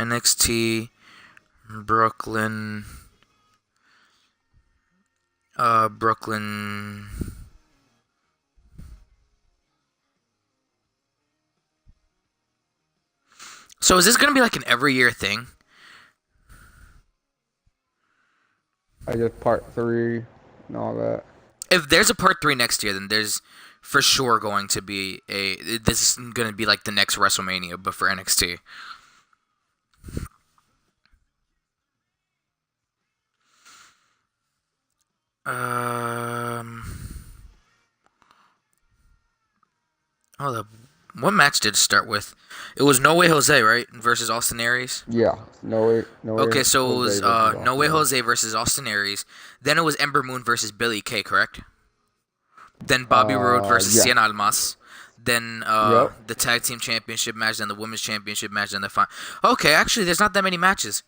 NXT Brooklyn. Brooklyn. So is this gonna be like an every year thing? I guess part 3 and all that. If there's a part 3 next year, then there's for sure going to be a. This is gonna be like the next WrestleMania, but for NXT. Hold up. What match did it start with? It was No Way Jose, right? Versus Austin Aries? Yeah. No way. Okay, so it was No Way Jose. Jose versus Austin Aries. Then it was Ember Moon versus Billy Kay, correct? Then Bobby Roode versus Yeah. Cien Almas. Then Yep. the Tag Team Championship match, then the Women's Championship match, then the final. Okay, actually, there's not that many matches.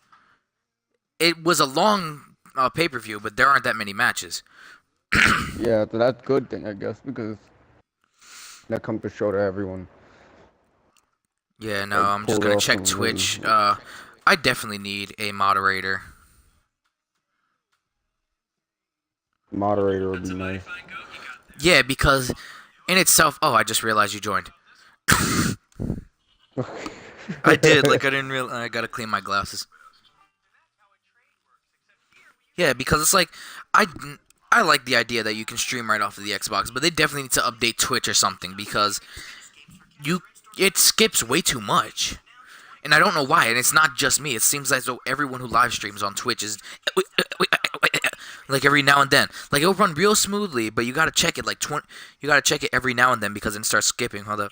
It was a long pay-per-view, but there aren't that many matches. Yeah, so that's a good thing, I guess, because that comes to show to everyone. Yeah, no, Like, I'm just pulled gonna off check some Twitch. really- I definitely need a moderator. Moderator would be nice. Yeah, because in itself. Oh, I just realized you joined. I did. Like I didn't realize. I gotta clean my glasses. Yeah, because it's like I like the idea that you can stream right off of the Xbox, but they definitely need to update Twitch or something because it skips way too much. And I don't know why, and it's not just me. It seems as though everyone who live streams on Twitch is like every now and then. Like it'll run real smoothly, but you gotta check it like you gotta check it every now and then because it starts skipping. Hold up.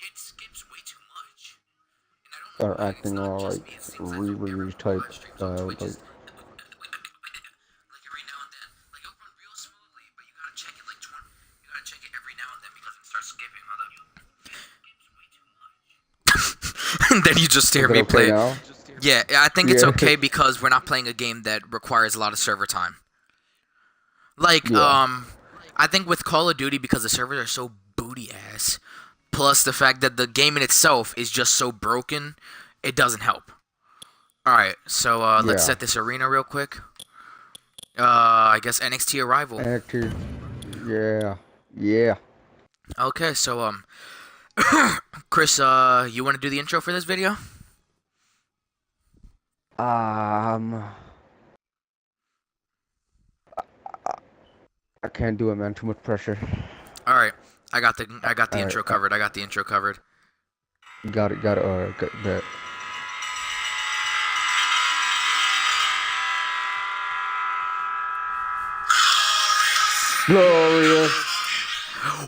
It skips way too much. Start acting all like re type like. And then you just hear Is it me okay play. now? Yeah, I think it's Yeah. okay because we're not playing a game that requires a lot of server time. Like, Yeah. I think with Call of Duty, because the servers are so booty ass, plus the fact that the game in itself is just so broken, it doesn't help. Alright, so let's Yeah. set this arena real quick. I guess NXT Arrival. NXT. Yeah. Yeah. Okay, so Chris, you want to do the intro for this video? I can't do it, man. Too much pressure. All right, I got the All intro right. covered. I got the intro covered. Got it. Alright, got that. Glorious.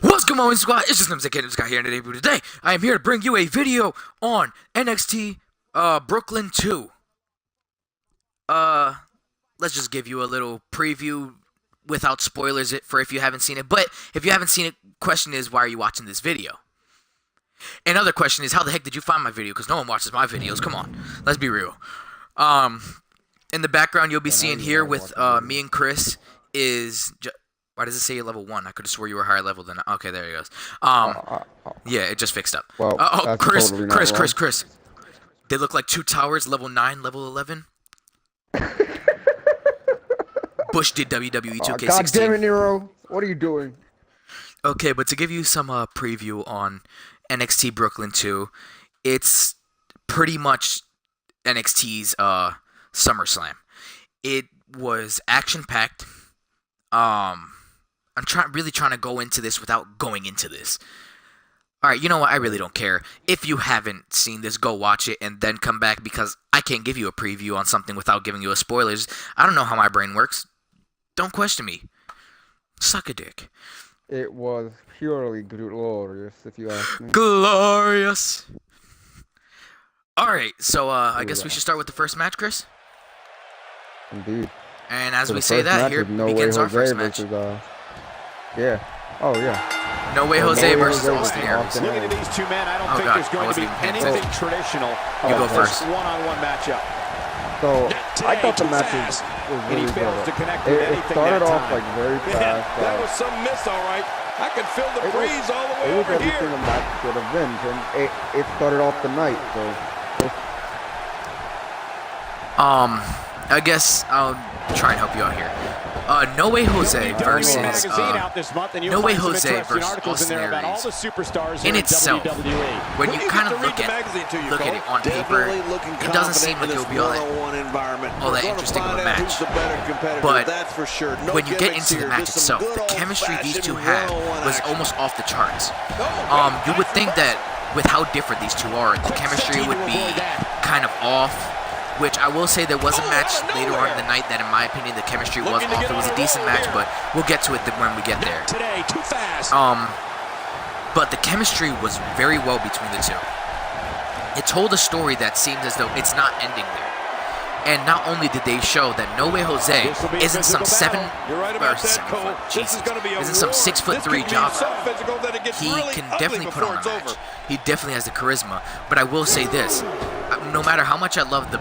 What's going on, squad? It's just Nimzak Scott here, and today I am here to bring you a video on NXT Brooklyn 2. Let's just give you a little preview without spoilers for if you haven't seen it. But if you haven't seen it, question is, why are you watching this video? Another question is, how the heck did you find my video? Because no one watches my videos. Come on, let's be real. In the background, you'll be seeing here with me and Chris is. Why does it say you're level 1? I could have swore you were higher level than. Okay, there he goes. Yeah, it just fixed up. Well, that's Chris, totally not wrong. Chris. They look like two towers, level 9, level 11. Bush did WWE 2K16. God damn it, Nero! What are you doing? Okay, but to give you some preview on NXT Brooklyn 2, it's pretty much NXT's SummerSlam. It was action-packed. I'm really trying to go into this without going into this. Alright, you know what? I really don't care. If you haven't seen this, go watch it and then come back because I can't give you a preview on something without giving you a spoilers. I don't know how my brain works. Don't question me. Suck a dick. It was purely glorious, if you ask me. Glorious. Alright, so I guess we Yeah. should start with the first match, Chris. Indeed. And as So we the say first that, match here is No begins Way our Jose first match. versus, yeah. Oh, yeah. No Way No Jose Way versus Jose Austin versus Aries. Austin Looking at these two men, I don't Oh, think God, there's I going to wasn't be even paying anything attention. traditional You go about first. this one-on-one matchup. So, I thought the too match fast. was And he really fails good. to connect with It anything started that off time. like very Yeah, fast. that was some miss, all right. I could feel the It was- breeze all the way it was over everything here. a match could have been, and it started off the night. So I guess I'll try and help you out here. No Way Jose versus No Way Jose versus Austin Aries. In itself, when you kind of look at it on paper, it doesn't seem like it would be all that interesting of a match. But when you get into the match itself, the chemistry these two had was almost off the charts. You would think that with how different these two are, the chemistry would be kind of off. Which I will say there was a match later on in the night that, in my opinion, the chemistry was off. It was a decent match, but we'll get to it when we get there. But the chemistry was very well between the two. It told a story that seemed as though it's not ending there. And not only did they show that No Way Jose isn't some isn't some 6'3" jobber. He can definitely put on a match. He definitely has the charisma. But I will say this: no matter how much I love the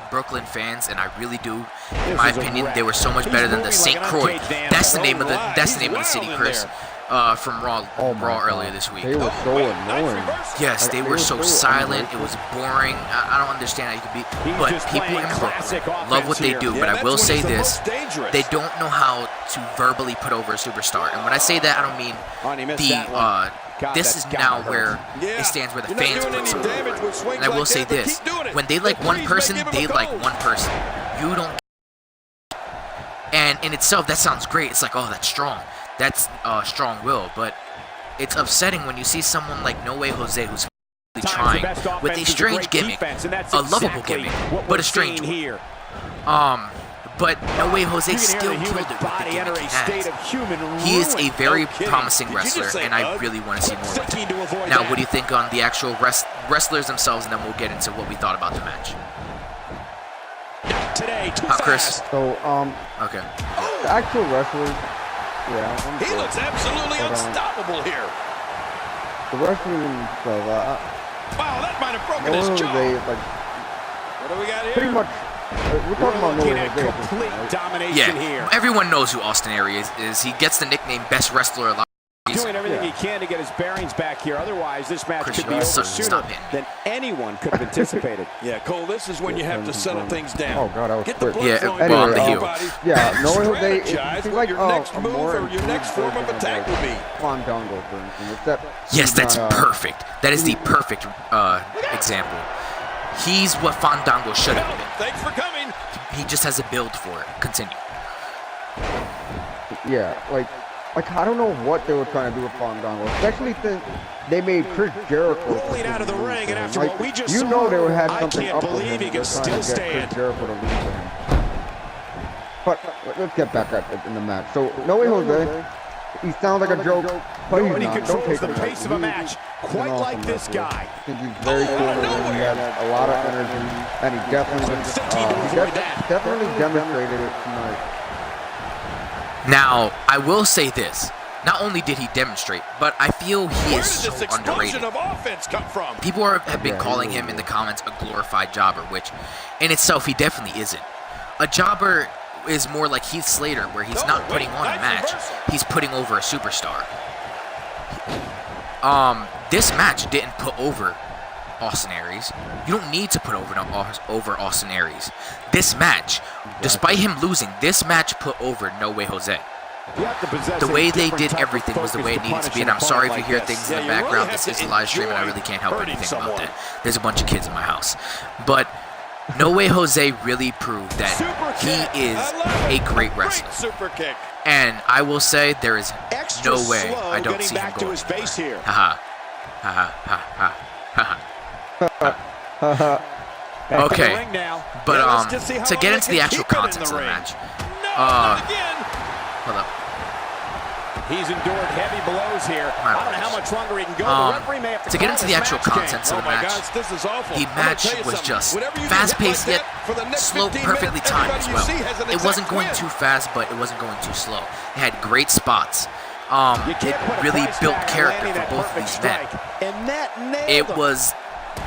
Brooklyn fans, and I really do, in my opinion, they were so much better than the St. Croix. That's the name of the city, Chris. From Raw earlier this week. They were so annoying. Yes, they were so silent. It was boring. I don't understand how you could be. But people in Brooklyn love what they do. But I will say this: they don't know how to verbally put over a superstar. And when I say that, I don't mean the. This is now where it stands where the fans put someone over. And I will say this: when they like one person, they like one person. You don't. And in itself, that sounds great. It's like, oh, that's strong. That's strong will, but it's upsetting when you see someone like No Way Jose who's trying with a strange gimmick, a lovable gimmick, but a strange one. But No Way Jose still killed it with the gimmick he has. He is a very promising wrestler, and I really want to see more of him. Now, what do you think on the actual wrestlers themselves, and then we'll get into what we thought about the match. Chris? So, okay. The actual wrestlers. Yeah, he looks absolutely unstoppable here. The wrestling stuff, wow, that might have broken his jaw. What do we got here? Pretty much, we're talking about complete domination here. Everyone knows who Austin Aries is. He gets the nickname Best Wrestler Alive. He's doing everything he can to get his bearings back here. Otherwise, this match could be over sooner than anyone could have anticipated. Yeah, Cole, this is when you have to settle things down. Oh, God, I was quick. Well, I'm the heel. Yeah, No Way Jose, it's like, your next move or your next form of attack will be. Fandango, for instance. Yes, that's perfect. That is the perfect example. He's what Fandango should have been. Thanks for coming. He just has a build for it. Continue. Yeah, like I don't know what they were trying to do with Fandango, especially since they made Chris Jericho rolling out of the ring, and after what we just saw, you know they had something I can't believe he can still stand. Chris Jericho to lose to him. But let's get back up in the match. So No Way Jose, he sounds like a joke, but he's not. Don't take the pace of a match quite like this guy. I think he's very cool, and he has a lot of energy, and he definitely demonstrated it tonight. Now, I will say this. Not only did he demonstrate, but I feel he is so underrated. People have been calling him in the comments a glorified jobber, which in itself he definitely isn't. A jobber is more like Heath Slater, where he's not putting on a match, he's putting over a superstar. This match didn't put over Austin Aries. You don't need to put over Austin Aries. This match, despite him losing, this match put over No Way Jose. The way they did everything was the way it needed to be, and I'm sorry if you hear things in the background. This is a live stream, and I really can't help anything about that. There's a bunch of kids in my house. But No Way Jose really proved that he is a great wrestler. And I will say there is no way I don't see him going anywhere. Haha. Haha. Haha. Haha. Okay, but to get into the actual contents of the match, hold up. He's endured heavy blows here. I don't know how much longer he can go. The referee may have to get into the actual contents of the match, the match was just fast-paced yet slow, perfectly timed as well. It wasn't going too fast, but it wasn't going too slow. It had great spots. It really built character for both of these men. It was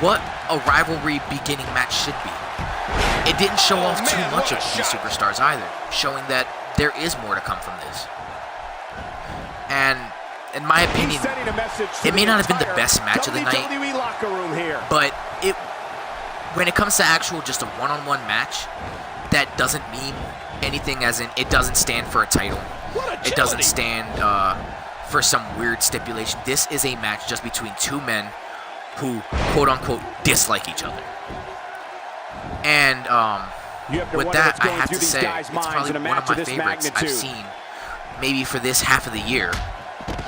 what a rivalry beginning match should be. It didn't show off too much of these superstars either, showing that there is more to come from this. And in my opinion, it may not have been the best match of the night, but when it comes to actual just a one-on-one match, that doesn't mean anything, as in it doesn't stand for a title. It doesn't stand for some weird stipulation. This is a match just between two men who, quote-unquote, dislike each other. And with that, I have to say, it's probably one of my favorites I've seen, maybe for this half of the year.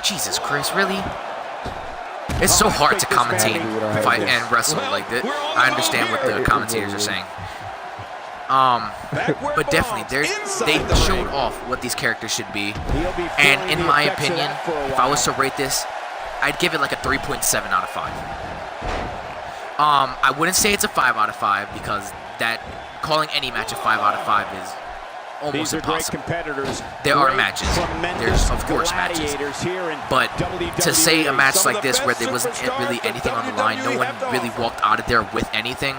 Jesus, Chris, really? It's so hard to commentate, fight, and wrestle like this. I understand what the commentators are saying. But definitely, they showed off what these characters should be. And in my opinion, if I was to rate this, I'd give it like a 3.7 out of 5. I wouldn't say it's a 5 out of 5 because calling any match a 5 out of 5 is almost impossible. There are matches. There's, of course, matches. But to say a match like this where there wasn't really anything on the line, no one really walked out of there with anything,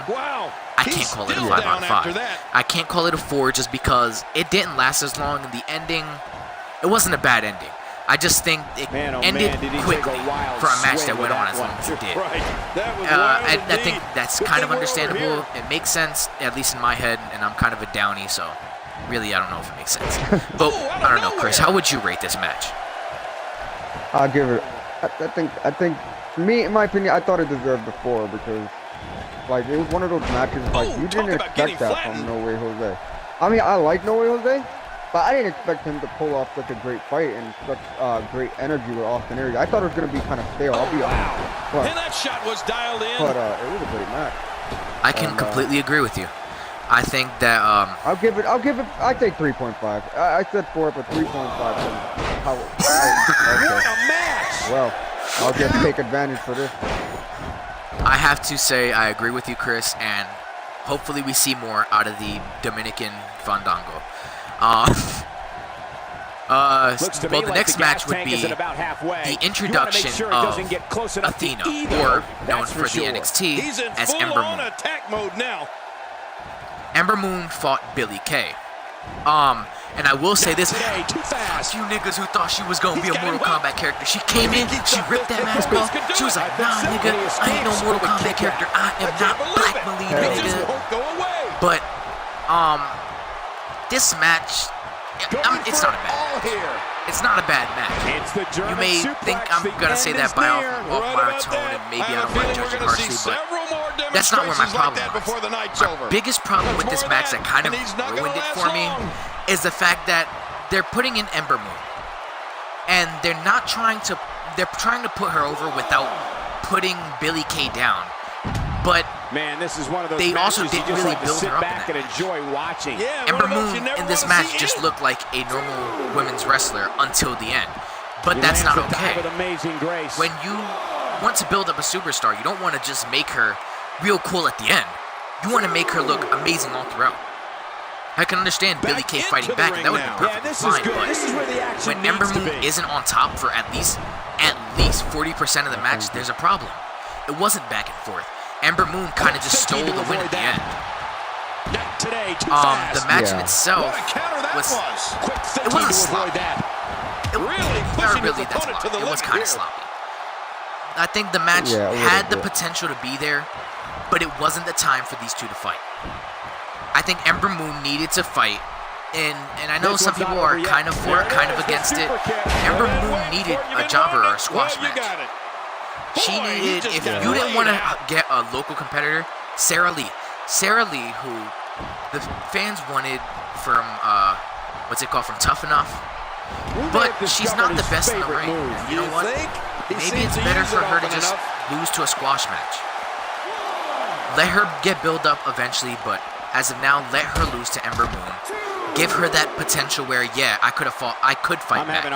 I can't call it a 5 out of 5. I can't call it a 4 just because it didn't last as long, and the ending, it wasn't a bad ending. I just think it ended quickly for a match that went on as long as it did. I think that's kind of understandable. It makes sense, at least in my head, and I'm kind of a downy, so really I don't know if it makes sense. But I don't know, Chris, how would you rate this match? I'll give it, I think, me, in my opinion, I thought it deserved the 4 because, like, it was one of those matches, like, you didn't expect that from No Way Jose. I mean, I like No Way Jose, but I didn't expect him to pull off such a great fight and such great energy with Austin Aries. I thought it was going to be kind of stale, I'll be honest. But, and that shot was dialed in. But it was a great match. I can completely agree with you. I think that I'd say 3.5. I said 4, but 3.5. Okay. What a match! Well, I'll just take advantage for this. I have to say I agree with you, Chris, and hopefully we see more out of the Dominican Fandango. Well, the next match would be the introduction of Athena, or known for the NXT as Ember Moon. Ember Moon fought Billie Kay. And I will say this, fuck you niggas who thought she was gonna be a Mortal Kombat character. She came in, she ripped that mask off, she was like, nah nigga, I ain't no Mortal Kombat character, I am not Black Melina nigga. But, this match, it's not a bad match. It's not a bad match. You may think I'm gonna say that by off my tone, and maybe I don't want to judge it harshly, but that's not where my problem lies. My biggest problem with this match that kind of ruined it for me is the fact that they're putting in Ember Moon, and they're trying to put her over without putting Billie Kay down. But man, this is one of those they also didn't really build her up back and enjoy watching. Ember Moon in this match just looked like a normal women's wrestler until the end. But that's not okay. When you want to build up a superstar, you don't want to just make her real cool at the end. You want to make her look amazing all throughout. I can understand Billie Kay fighting back, and that would have been perfectly fine, but when Ember Moon isn't on top for at least 40% of the match, there's a problem. It wasn't back and forth. Ember Moon kind of just stole the win at the end. The match in itself it wasn't sloppy. It was kind of sloppy. I think the match had the potential to be there, but it wasn't the time for these two to fight. I think Ember Moon needed to fight, and I know some people are kind of for it, kind of against it. Ember Moon needed a jobber or a squash match. She needed, if you didn't want to get a local competitor, Sarah Lee, who the fans wanted from, from Tough Enough, but she's not the best in the ring. You know what? Maybe it's better for her to just lose to a squash match. Let her get built up eventually, but as of now, let her lose to Ember Moon. Give her that potential where, I could fight back.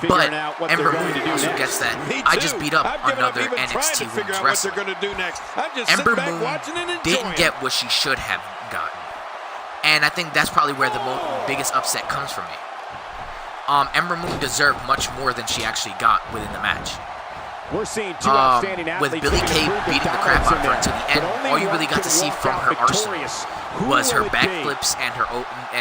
But Ember Moon also gets that. I just beat up another NXT women's wrestler. Ember Moon didn't get what she should have gotten. And I think that's probably where the biggest upset comes from me. Ember Moon deserved much more than she actually got within the match. We're seeing two outstanding with athletes Billie Kay beating the crap out of her until the end, all you really got to see from her arsenal was her backflips and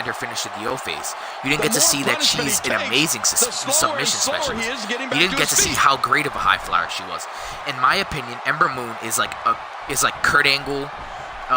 her finish at the O phase. You didn't get to see that she's an amazing submission specialist. You didn't get to see how great of a high flyer she was. In my opinion, Ember Moon is like Kurt Angle